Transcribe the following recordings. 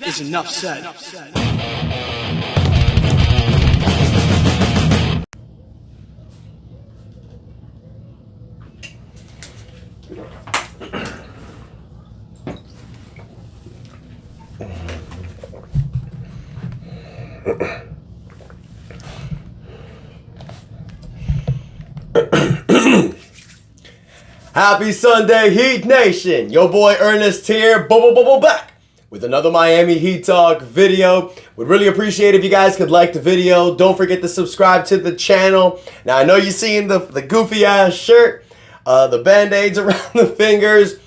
is enough said. Happy Sunday, Heat Nation! Your boy Ernest here, back with another Miami Heat Talk video. Would really appreciate if you guys could like the video. Don't forget to subscribe to the channel. Now, I know you're seeing the goofy ass shirt, the band-aids around the fingers.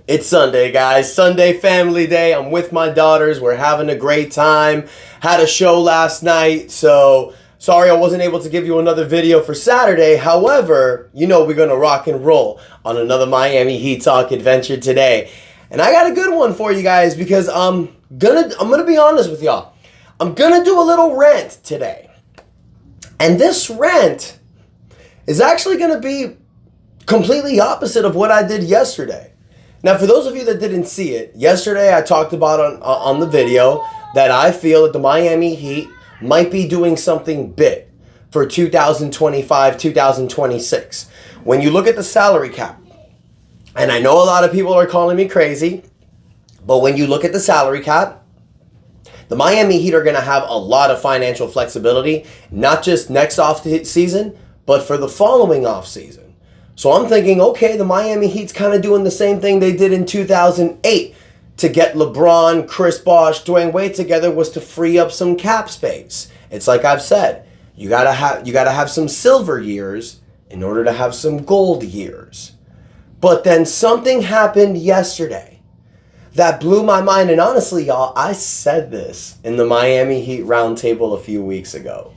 It's Sunday, guys. Sunday family day. I'm with my daughters. We're having a great time. Had a show last night, so sorry I wasn't able to give you another video for Saturday. However, you know we're going to rock and roll on another Miami Heat Talk adventure today. And I got a good one for you guys because I'm gonna be honest with y'all. I'm gonna do a little rant today. And this rant is actually gonna be completely opposite of what I did yesterday. Now, for those of you that didn't see it, yesterday I talked about on the video that I feel that the Miami Heat might be doing something big for 2025, 2026. When you look at the salary cap, and I know a lot of people are calling me crazy, but when you look at the salary cap, the Miami Heat are going to have a lot of financial flexibility, not just next off season, but for the following off season. So I'm thinking, okay, the Miami Heat's kind of doing the same thing they did in 2008 to get LeBron, Chris Bosh, Dwayne Wade together, was to free up some cap space. It's like I've said, you gotta have some silver years in order to have some gold years. But then something happened yesterday that blew my mind. And honestly, y'all, I said this in the Miami Heat Roundtable a few weeks ago.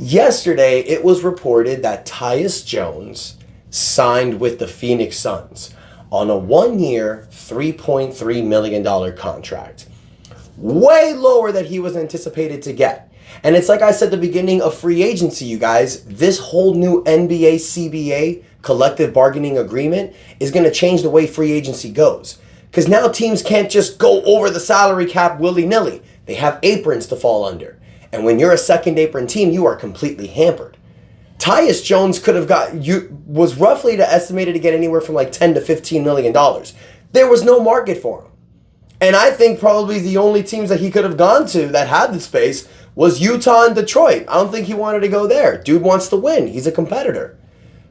Yesterday, it was reported that Tyus Jones signed with the Phoenix Suns on a 1-year, $3.3 million contract. Way lower than he was anticipated to get. And it's like I said at the beginning of free agency, you guys, this whole new NBA CBA, collective bargaining agreement, is going to change the way free agency goes. Because now teams can't just go over the salary cap willy-nilly. They have aprons to fall under. And when you're a second apron team, you are completely hampered. Tyus Jones was roughly estimated to get anywhere from like $10 to $15 million. There was no market for him. And I think probably the only teams that he could have gone to that had the space was Utah and Detroit. I don't think he wanted to go there. Dude wants to win. He's a competitor.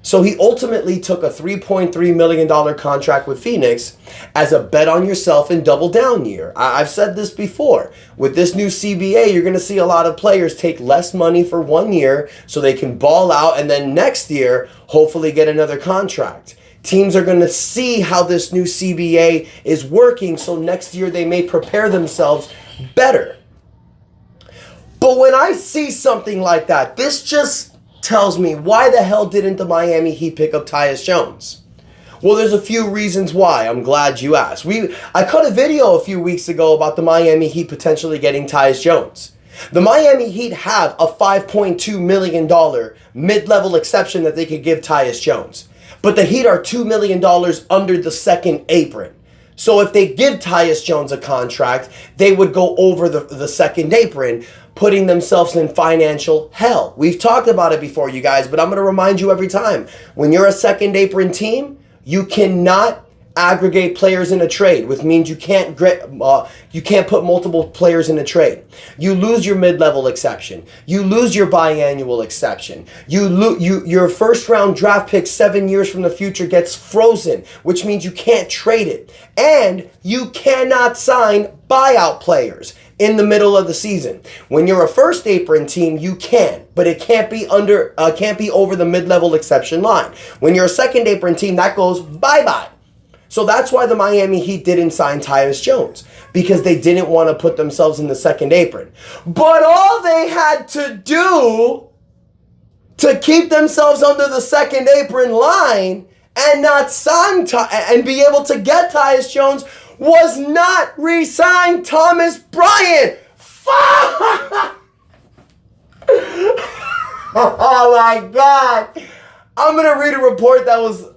So he ultimately took a $3.3 million contract with Phoenix as a bet on yourself and double down year. I've said this before. With this new CBA, you're going to see a lot of players take less money for 1 year so they can ball out and then next year hopefully get another contract. Teams are going to see how this new CBA is working, so next year they may prepare themselves better. But when I see something like that, this just tells me, why the hell didn't the Miami Heat pick up Tyus Jones? Well, there's a few reasons why. I'm glad you asked. I cut a video a few weeks ago about the Miami Heat potentially getting Tyus Jones. The Miami Heat have a $5.2 million mid-level exception that they could give Tyus Jones. But the Heat are $2 million under the second apron. So if they give Tyus Jones a contract, they would go over the second apron, putting themselves in financial hell. We've talked about it before, you guys, but I'm going to remind you every time. When you're a second apron team, you cannot aggregate players in a trade, which means you can't put multiple players in a trade. You lose your mid-level exception. You lose your biannual exception. Your first-round draft pick 7 years from the future gets frozen, which means you can't trade it. And you cannot sign buyout players in the middle of the season. When you're a first apron team, you can, but it can't be over the mid-level exception line. When you're a second apron team, that goes bye-bye. So that's why the Miami Heat didn't sign Tyus Jones, because they didn't want to put themselves in the second apron. But all they had to do to keep themselves under the second apron line and not sign and be able to get Tyus Jones was not re-sign THOMAS BRYANT. Oh my God. I'm going to read a report that was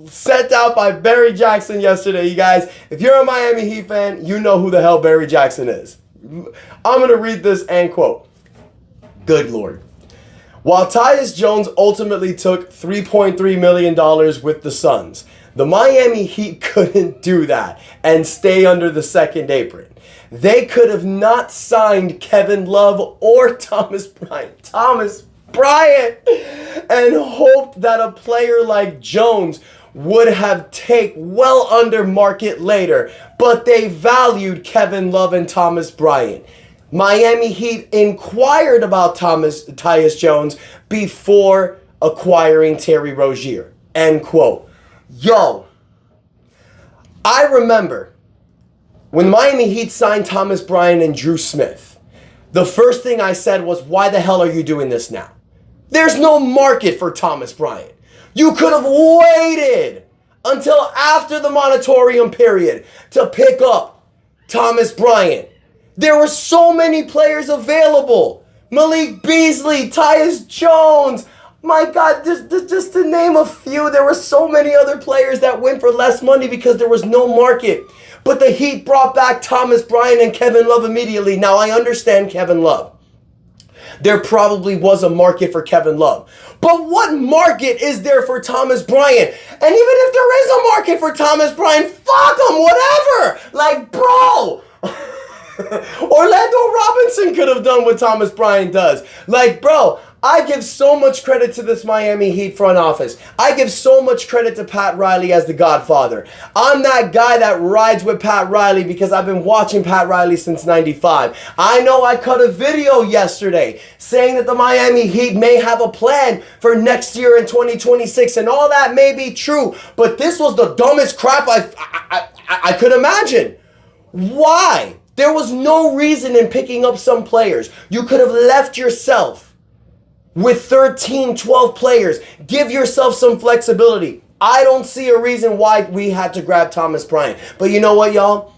sent out by Barry Jackson yesterday, you guys. If you're a Miami Heat fan, you know who the hell Barry Jackson is. I'm going to read this and quote. Good Lord. While Tyus Jones ultimately took $3.3 million with the Suns, the Miami Heat couldn't do that and stay under the second apron. They could have not signed Kevin Love or Thomas Bryant. And hoped that a player like Jones would have taken well under market later, but they valued Kevin Love and Thomas Bryant. Miami Heat inquired about Tyus Jones before acquiring Terry Rozier. End quote. Yo, I remember when Miami Heat signed Thomas Bryant and Drew Smith, the first thing I said was, why the hell are you doing this now? There's no market for Thomas Bryant. You could have waited until after the moratorium period to pick up Thomas Bryant. There were so many players available. Malik Beasley, Tyus Jones. My God, just to name a few, there were so many other players that went for less money because there was no market. But the Heat brought back Thomas Bryant and Kevin Love immediately. Now, I understand Kevin Love. There probably was a market for Kevin Love. But what market is there for Thomas Bryant? And even if there is a market for Thomas Bryant, fuck him, whatever. Like, bro. Orlando Robinson could have done what Thomas Bryant does. Like, bro, I give so much credit to this Miami Heat front office. I give so much credit to Pat Riley as the godfather. I'm that guy that rides with Pat Riley because I've been watching Pat Riley since '95. I know I cut a video yesterday saying that the Miami Heat may have a plan for next year in 2026, and all that may be true, but this was the dumbest crap I could imagine. Why? There was no reason in picking up some players. You could have left yourself with 13, 12 players. Give yourself some flexibility. I don't see a reason why we had to grab Thomas Bryant. But you know what, y'all?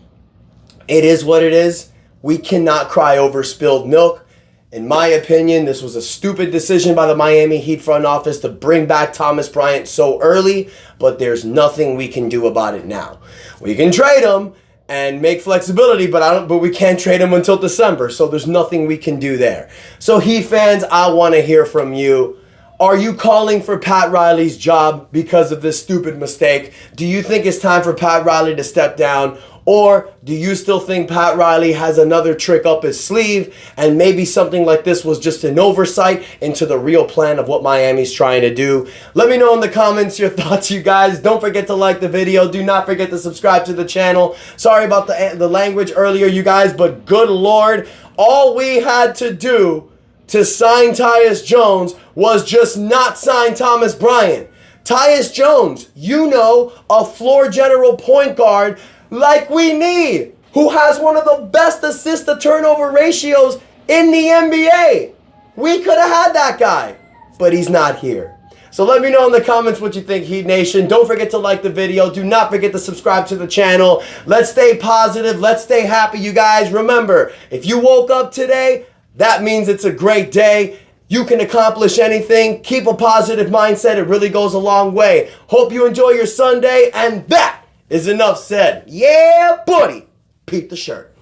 It is what it is. We cannot cry over spilled milk. In my opinion, this was a stupid decision by the Miami Heat front office to bring back Thomas Bryant so early, but there's nothing we can do about it now. We can trade him and make flexibility, but we can't trade him until December, so there's nothing we can do there. So Heat fans, I want to hear from you. Are you calling for Pat Riley's job because of this stupid mistake? Do you think it's time for Pat Riley to step down? Or do you still think Pat Riley has another trick up his sleeve and maybe something like this was just an oversight into the real plan of what Miami's trying to do? Let me know in the comments your thoughts, you guys. Don't forget to like the video. Do not forget to subscribe to the channel. Sorry about the language earlier, you guys, but good Lord, all we had to do to sign Tyus Jones was just not sign Thomas Bryant. Tyus Jones, you know, a floor general point guard like we need, who has one of the best assist to turnover ratios in the NBA. We could have had that guy, but he's not here. So let me know in the comments what you think, Heat Nation. Don't forget to like the video. Do not forget to subscribe to the channel. Let's stay positive. Let's stay happy, you guys. Remember, if you woke up today, that means it's a great day. You can accomplish anything. Keep a positive mindset. It really goes a long way. Hope you enjoy your Sunday, and that is enough said. Yeah, buddy. Peep the shirt.